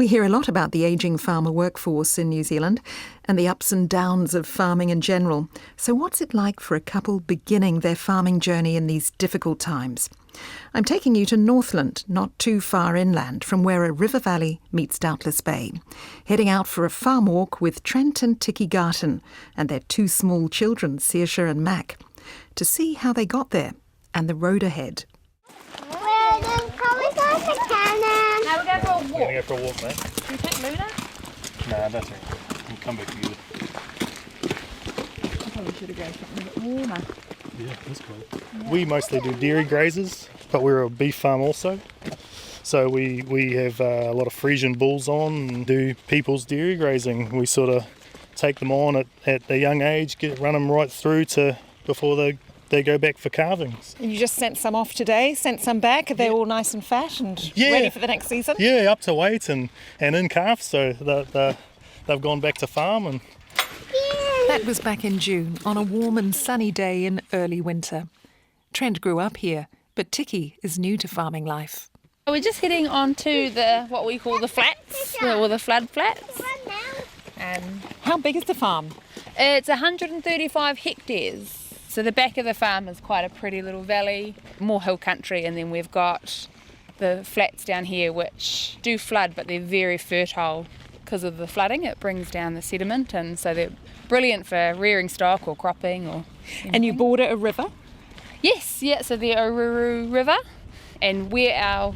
We hear a lot about the ageing farmer workforce in New Zealand and the ups and downs of farming in general. So what's it like for a couple beginning their farming journey in these difficult times? I'm taking you to Northland, not too far inland from where a river valley meets Doubtless Bay. Heading out for a farm walk with Trent and Tiki Garton and their two small children, Saoirse and Mac, to see how they got there and the road ahead. Now we're going for a walk. We're going to go for a walk, mate. Can you take Luna? Nah, that's all right. We'll come back together. I probably should have grabbed something a bit warmer. Yeah, that's cool. Yeah. We mostly do dairy grazers, but we're a beef farm also. So we have a lot of Frisian bulls on and do people's dairy grazing. We sort of take them on at a young age, run them right through to before they go back for calvings. And you just sent some off today, sent some back. Are they all nice and fat and ready for the next season? Yeah, up to weight and in calf, so they've gone back to farm. And that was back in June, on a warm and sunny day in early winter. Trent grew up here, but Tiki is new to farming life. We're just heading on to what we call the flats, or the flood flats. How big is the farm? It's 135 hectares. So the back of the farm is quite a pretty little valley, more hill country, and then we've got the flats down here which do flood, but they're very fertile because of the flooding. It brings down the sediment, and so they're brilliant for rearing stock or cropping or anything. And you border a river? Yes, yeah, so the Oruru River, and where our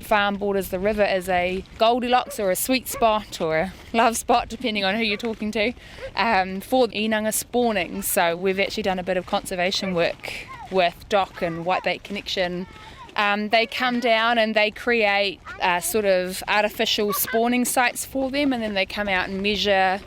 farm borders the river is a Goldilocks or a sweet spot or a love spot, depending on who you're talking to, for inanga spawning. So we've actually done a bit of conservation work with DOC and Whitebait Connection. They come down and they create sort of artificial spawning sites for them, and then they come out and measure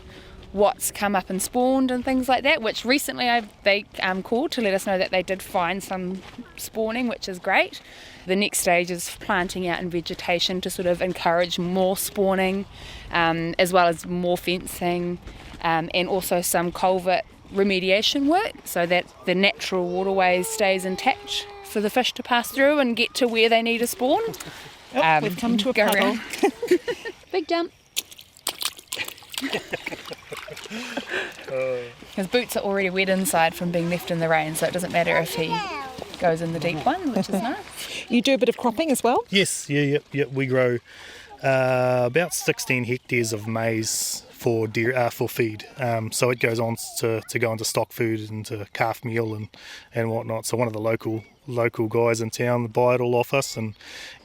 what's come up and spawned and things like that, which recently they called to let us know that they did find some spawning, which is great. The next stage is planting out in vegetation to sort of encourage more spawning, as well as more fencing, and also some culvert remediation work so that the natural waterways stays intact for the fish to pass through and get to where they need to spawn. We've come to a puddle. Big jump. His boots are already wet inside from being left in the rain, so it doesn't matter if he goes in the deep one, which is nice. You do a bit of cropping as well? yes, yeah. We grow about 16 hectares of maize for feed. So it goes on to go into stock food and to calf meal and whatnot. So one of the local guys in town buy it all off us, and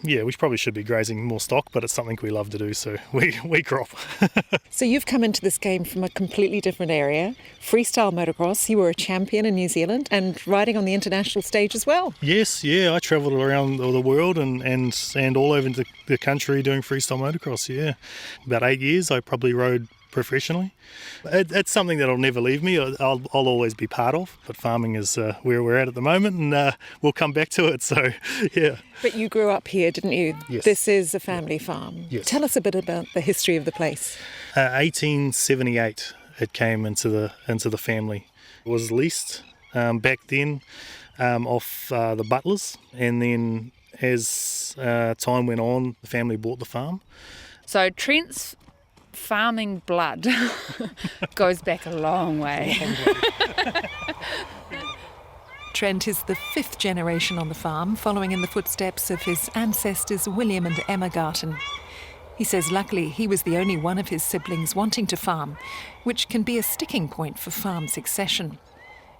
yeah, we probably should be grazing more stock, but it's something we love to do, so we crop. So you've come into this game from a completely different area. Freestyle motocross, you were a champion in New Zealand and riding on the international stage as well. Yes, yeah, I travelled around the world and all over the country doing freestyle motocross, yeah. About 8 years I probably rode professionally. It's something that'll never leave me. I'll always be part of, but farming is where we're at the moment, and we'll come back to it, so yeah. But you grew up here, didn't you? Yes. This is a family farm. Yes. Tell us a bit about the history of the place. 1878 it came into the family. It was leased back then off the butlers, and then as time went on, the family bought the farm. So Trent's farming blood goes back a long way. Trent is the fifth generation on the farm, following in the footsteps of his ancestors William and Emma Garton. He says luckily he was the only one of his siblings wanting to farm, which can be a sticking point for farm succession.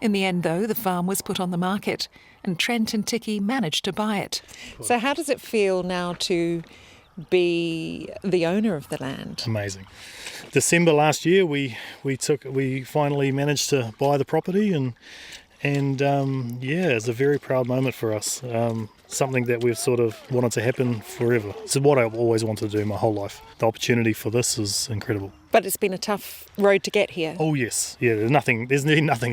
In the end, though, the farm was put on the market, and Trent and Tiki managed to buy it. So how does it feel now to be the owner of the land? Amazing. December last year we finally managed to buy the property, and it's a very proud moment for us. Something that we've sort of wanted to happen forever. It's what I've always wanted to do my whole life. The opportunity for this is incredible. But it's been a tough road to get here. Oh yes, yeah. There's nothing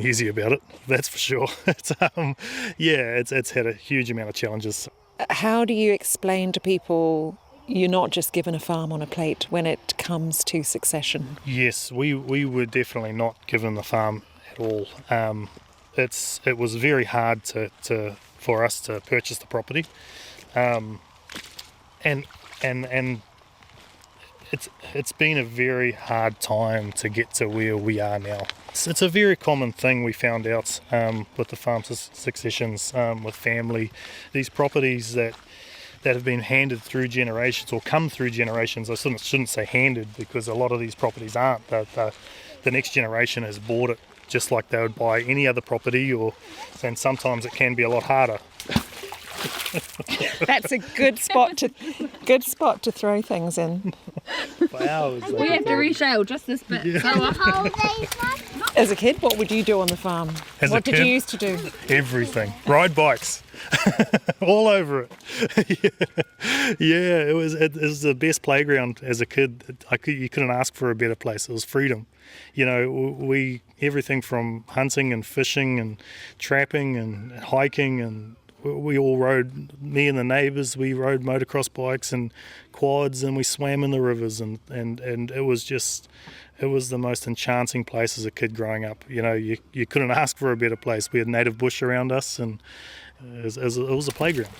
easy about it. That's for sure. It's had a huge amount of challenges. How do you explain to people you're not just given a farm on a plate when it comes to succession? Yes, we were definitely not given the farm at all. It was very hard for us to purchase the property, and it's been a very hard time to get to where we are now. It's a very common thing we found out with the farm successions, with family. These properties that have been handed through generations or come through generations. I shouldn't say handed, because a lot of these properties aren't. The next generation has bought it just like they would buy any other property, and sometimes it can be a lot harder. That's a good spot to throw things in. For hours. We have to reshail just this bit. Yeah. So often. As a kid, what would you do on the farm? What did you used to do? Everything. Ride bikes. All over it. Yeah, it was the best playground as a kid. You couldn't ask for a better place. It was freedom. Everything from hunting and fishing and trapping and hiking, and we all rode, me and the neighbours, we rode motocross bikes and quads, and we swam in the rivers, and it was the most enchanting place as a kid growing up. You couldn't ask for a better place. We had native bush around us, and it was a playground.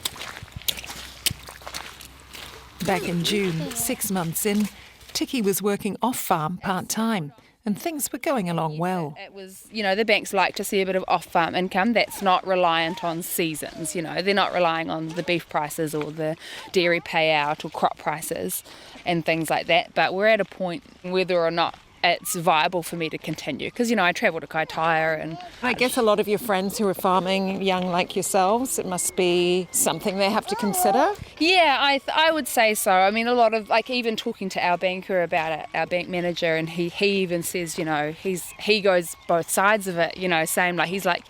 Back in June, 6 months in, Tiki was working off-farm part-time, and things were going along well. It was, the banks like to see a bit of off-farm income that's not reliant on seasons. They're not relying on the beef prices or the dairy payout or crop prices and things like that. But we're at a point whether or not it's viable for me to continue, because I travel to Kaitaia, and I guess a lot of your friends who are farming, young like yourselves, it must be something they have to consider. Yeah, I would say so. I mean, a lot of, even talking to our banker about it, our bank manager, and he even says, he goes both sides of it, saying he's like,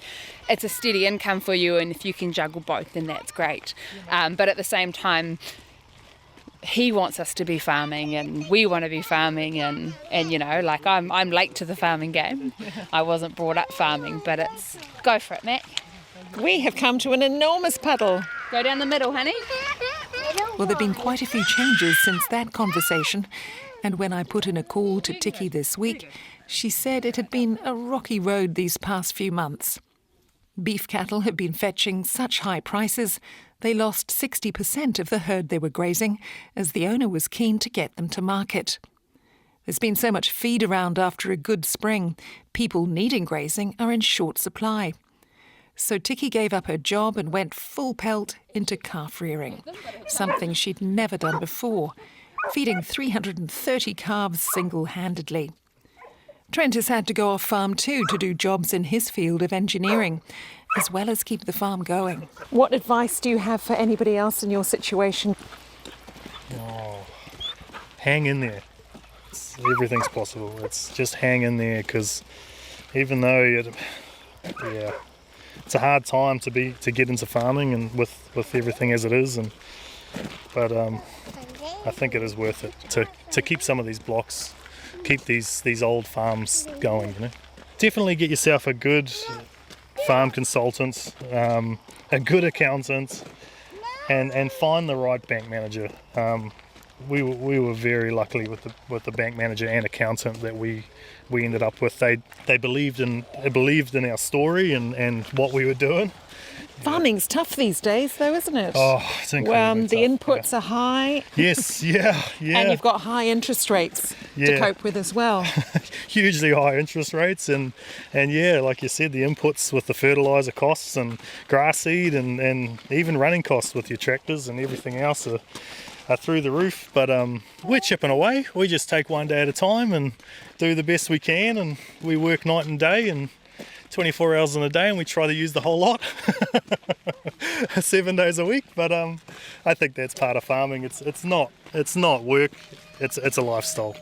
it's a steady income for you, and if you can juggle both, then that's great. But at the same time, he wants us to be farming, and we want to be farming, and I'm late to the farming game. I wasn't brought up farming, but it's go for it, Mac. We have come to an enormous puddle. Go down the middle, honey. Well, there have been quite a few changes since that conversation, and when I put in a call to Tiki this week, she said it had been a rocky road these past few months. Beef cattle have been fetching such high prices, they lost 60% of the herd they were grazing, as the owner was keen to get them to market. There's been so much feed around after a good spring, people needing grazing are in short supply. So Tiki gave up her job and went full pelt into calf rearing, something she'd never done before, feeding 330 calves single-handedly. Trent has had to go off farm too to do jobs in his field of engineering, as well as keep the farm going. What advice do you have for anybody else in your situation? Hang in there. Everything's possible. It's just hang in there, because even though it's a hard time to get into farming, and with everything as it is, but I think it is worth it to keep some of these blocks, keep these old farms going. Definitely get yourself a good farm consultant, a good accountant, and find the right bank manager. We were very lucky with the bank manager and accountant that we ended up with. They believed in our story and what we were doing. Farming's tough these days, though, isn't it? Oh, it's incredibly the tough, inputs are high. Yes, yeah. And you've got high interest rates to cope with as well. Hugely high interest rates, and like you said, the inputs with the fertiliser costs and grass seed and even running costs with your tractors and everything else are through the roof. But we're chipping away. We just take one day at a time and do the best we can, and we work night and day and 24 hours in a day, and we try to use the whole lot 7 days a week. But I think that's part of farming. It's not work, it's a lifestyle.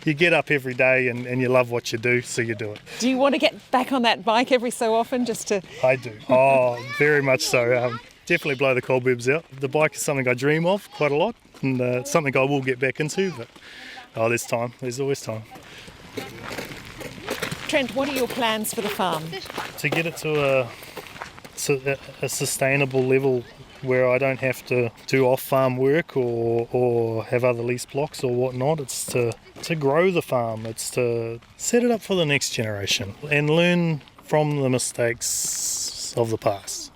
You get up every day and you love what you do, so you do it. Do you want to get back on that bike every so often just to... I do. Oh, very much so. Definitely blow the cobwebs out. The bike is something I dream of quite a lot, and it's something I will get back into, but there's time. There's always time. Trent, what are your plans for the farm? To get it to a sustainable level where I don't have to do off-farm work or have other lease blocks or whatnot. It's to grow the farm. It's to set it up for the next generation and learn from the mistakes of the past.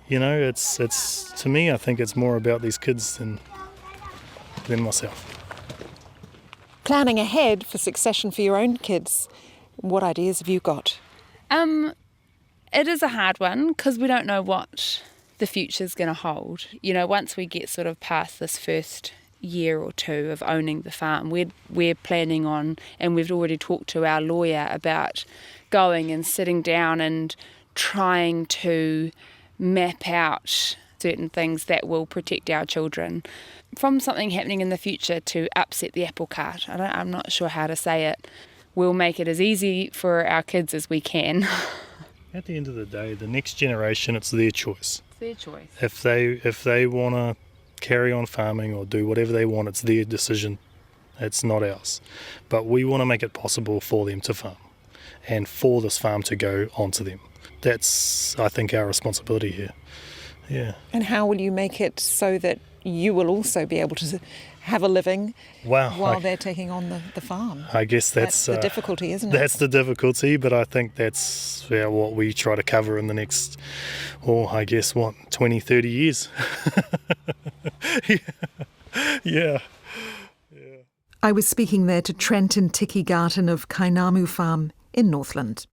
It's to me, I think it's more about these kids than myself. planning ahead for succession for your own kids, what ideas have you got? It is a hard one because we don't know what the future's going to hold. You know, once we get sort of past this first year or two of owning the farm, we're planning on, and we've already talked to our lawyer about going and sitting down and trying to map out certain things that will protect our children from something happening in the future to upset the apple cart. I'm not sure how to say it. We'll make it as easy for our kids as we can. At the end of the day, the next generation, it's their choice. It's their choice. If they want to carry on farming or do whatever they want, it's their decision. It's not ours. But we want to make it possible for them to farm and for this farm to go onto them. That's, I think, our responsibility here. Yeah. And how will you make it so that you will also be able to have a living while they're taking on the farm? I guess that's the difficulty, isn't it? That's the difficulty, but I think that's what we try to cover in the next, 20, 30 years. Yeah. I was speaking there to Trent and Tiki Garton of Kainamu Farm in Northland.